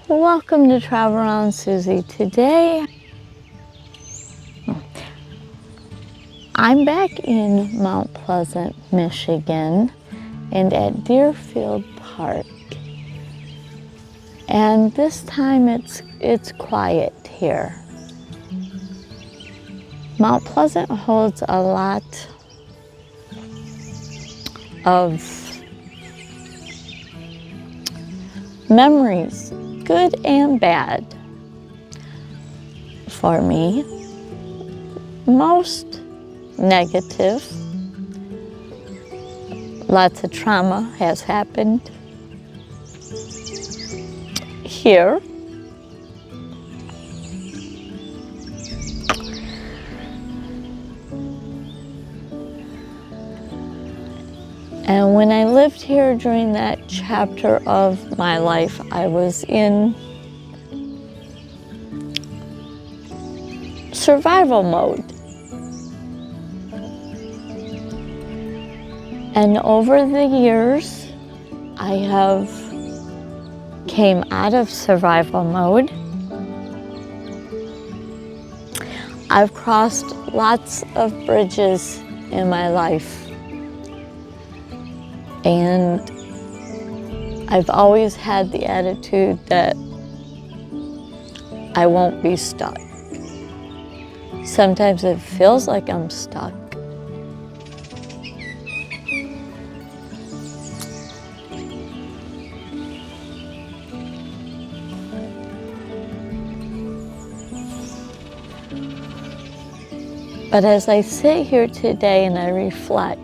Welcome to Travel Around Suzy. Today, I'm back in Mount Pleasant, Michigan, and at Deerfield Park. And this time it's quiet here. Mount Pleasant holds a lot of memories, good and bad, for me. Most negative. Lots of trauma has happened here. And when I lived here during that chapter of my life, I was in survival mode. And over the years, I have came out of survival mode. I've crossed lots of bridges in my life. And I've always had the attitude that I won't be stuck. Sometimes it feels like I'm stuck. But as I sit here today and I reflect,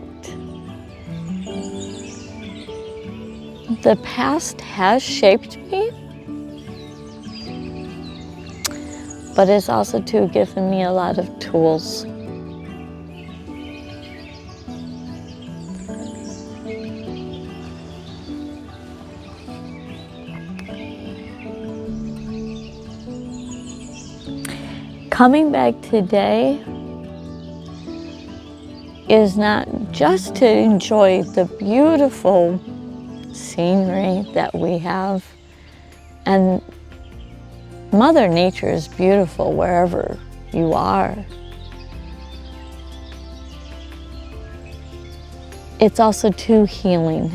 the past has shaped me, but it's also too given me a lot of tools. Coming back today is not just to enjoy the beautiful scenery that we have, and Mother Nature is beautiful wherever you are. It's also too healing.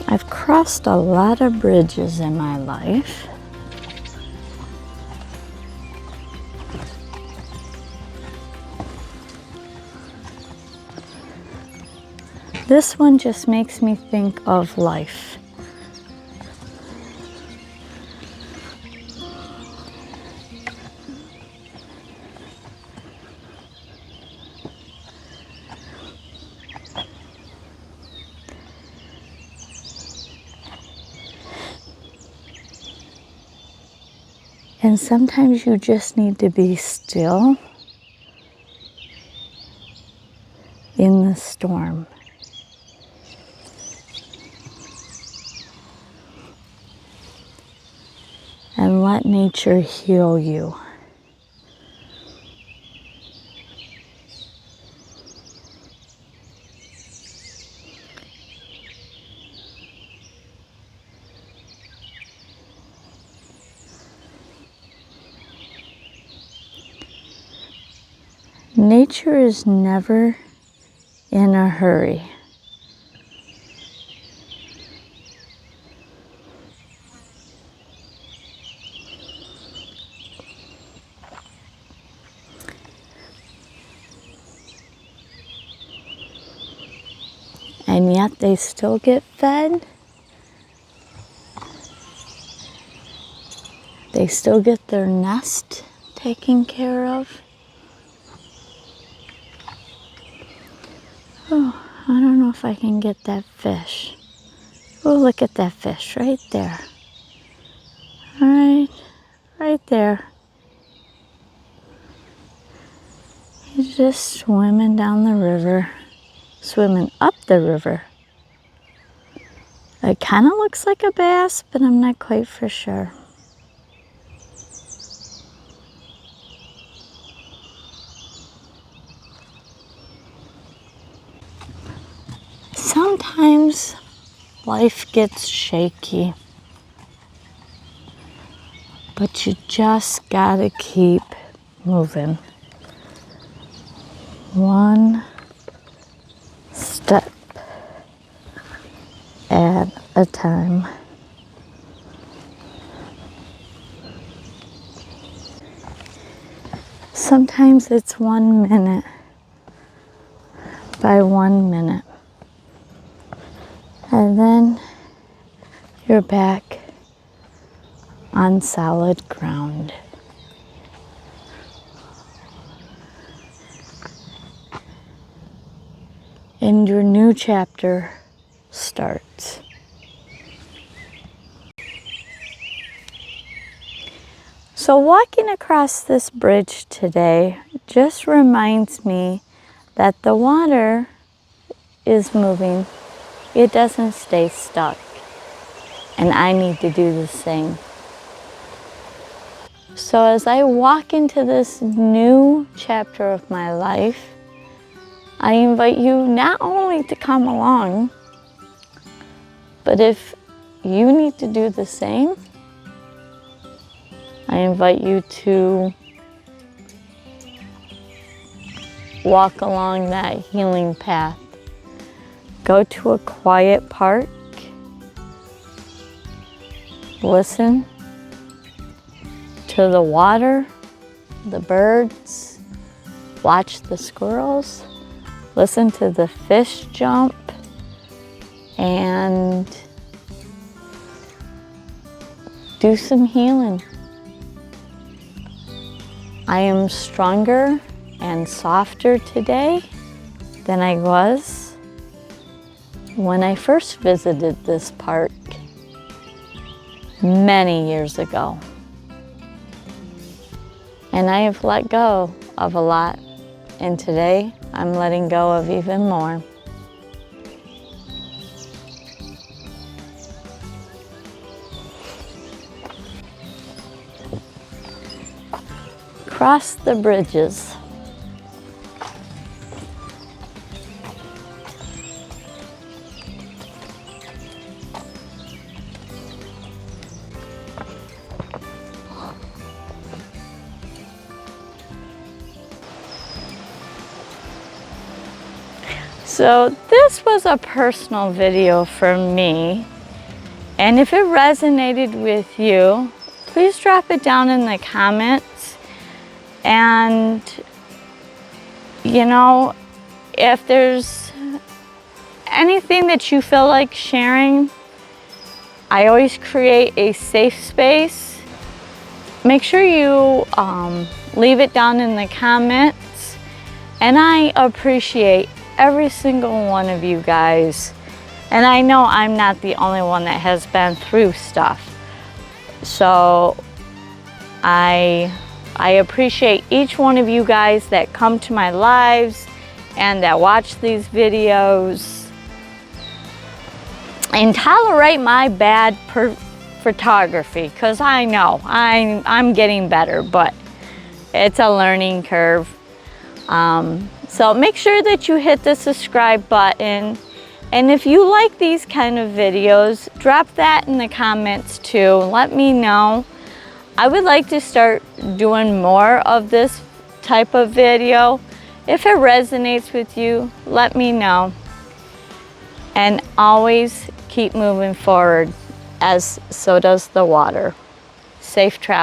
I've crossed a lot of bridges in my life. This one just makes me think of life. And sometimes you just need to be still in the storm. And let nature heal you. Nature is never in a hurry. And yet they still get fed. They still get their nest taken care of. Oh, I don't know if I can get that fish. Oh, look at that fish right there. Right there. He's just swimming down the river, swimming up the river. It kind of looks like a bass, but I'm not quite for sure. Sometimes life gets shaky, but you just gotta keep moving. One step at a time. Sometimes it's 1 minute by 1 minute. And then you're back on solid ground. And your new chapter starts. So walking across this bridge today just reminds me that the water is moving. It doesn't stay stuck. And I need to do the same. So as I walk into this new chapter of my life, I invite you not only to come along, but if you need to do the same, I invite you to walk along that healing path. Go to a quiet park, listen to the water, the birds, watch the squirrels, listen to the fish jump, and do some healing. I am stronger and softer today than I was when I first visited this park many years ago. And I have let go of a lot, and today I'm letting go of even more. Cross the bridges. So this was a personal video for me, and if it resonated with you, please drop it down in the comments. And you know, if there's anything that you feel like sharing, I always create a safe space. Make sure you leave it down in the comments, and I appreciate every single one of you guys. And I know I'm not the only one that has been through stuff. So I appreciate each one of you guys that come to my lives and that watch these videos and tolerate my bad photography, because I know I'm getting better, but it's a learning curve. So make sure that you hit the subscribe button, and if you like these kind of videos, drop that in the comments too. Let me know. I would like to start doing more of this type of video. If it resonates with you, let me know. And always keep moving forward, as so does the water. Safe travel.